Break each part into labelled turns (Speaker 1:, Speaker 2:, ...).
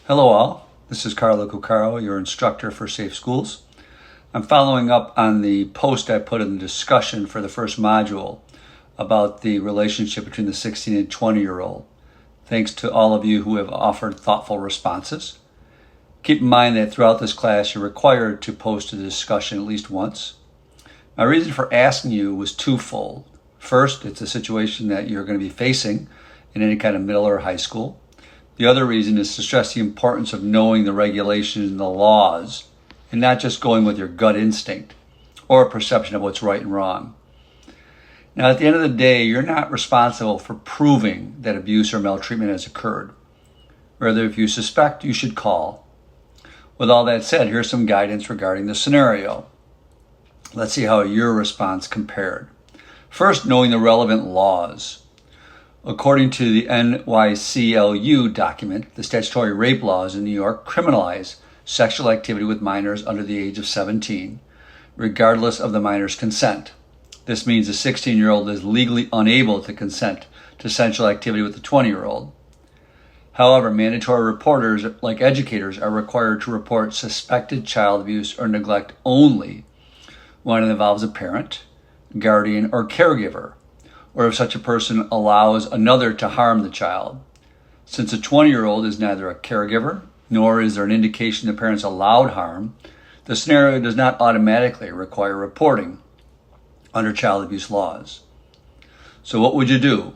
Speaker 1: Hello all, this is Carlo Cuccaro, your instructor for Safe Schools. I'm following up on the post I put in the discussion for the first module about the relationship between the 16 and 20-year-old. Thanks to all of you who have offered thoughtful responses. Keep in mind that throughout this class you're required to post a discussion at least once. My reason for asking you was twofold. First, it's a situation that you're going to be facing in any kind of middle or high school. The other reason is to stress the importance of knowing the regulations and the laws and not just going with your gut instinct or a perception of what's right and wrong. Now, at the end of the day, you're not responsible for proving that abuse or maltreatment has occurred. Rather, if you suspect, you should call. With all that said, here's some guidance regarding the scenario. Let's see how your response compared. First, knowing the relevant laws. According to the NYCLU document, the statutory rape laws in New York criminalize sexual activity with minors under the age of 17, regardless of the minor's consent. This means a 16-year-old is legally unable to consent to sexual activity with a 20-year-old. However, mandatory reporters, like educators, are required to report suspected child abuse or neglect only when it involves a parent, guardian, or caregiver, or if such a person allows another to harm the child. Since a 20-year-old is neither a caregiver, nor is there an indication the parents allowed harm, the scenario does not automatically require reporting under child abuse laws. So what would you do?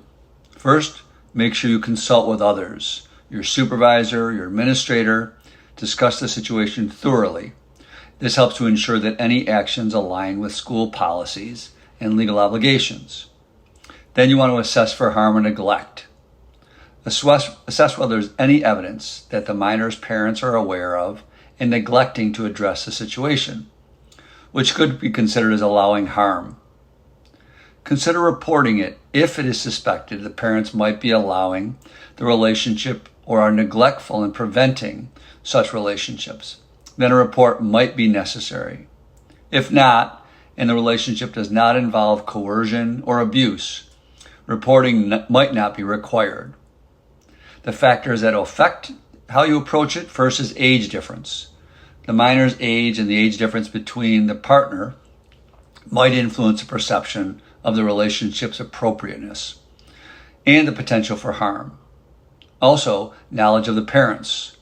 Speaker 1: First, make sure you consult with others, your supervisor, your administrator, discuss the situation thoroughly. This helps to ensure that any actions align with school policies and legal obligations. Then you want to assess for harm or neglect. Assess whether there's any evidence that the minor's parents are aware of and neglecting to address the situation, which could be considered as allowing harm. Consider reporting it if it is suspected the parents might be allowing the relationship or are neglectful in preventing such relationships. Then a report might be necessary. If not, and the relationship does not involve coercion or abuse, reporting might not be required. The factors that affect how you approach it, first is age difference. The minor's age and the age difference between the partner might influence the perception of the relationship's appropriateness and the potential for harm. Also, knowledge of the parents,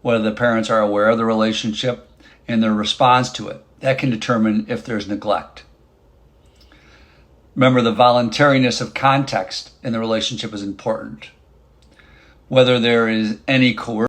Speaker 1: whether the parents are aware of the relationship and their response to it. That can determine if there's neglect. Remember, the voluntariness of context in the relationship is important. Whether there is any coercion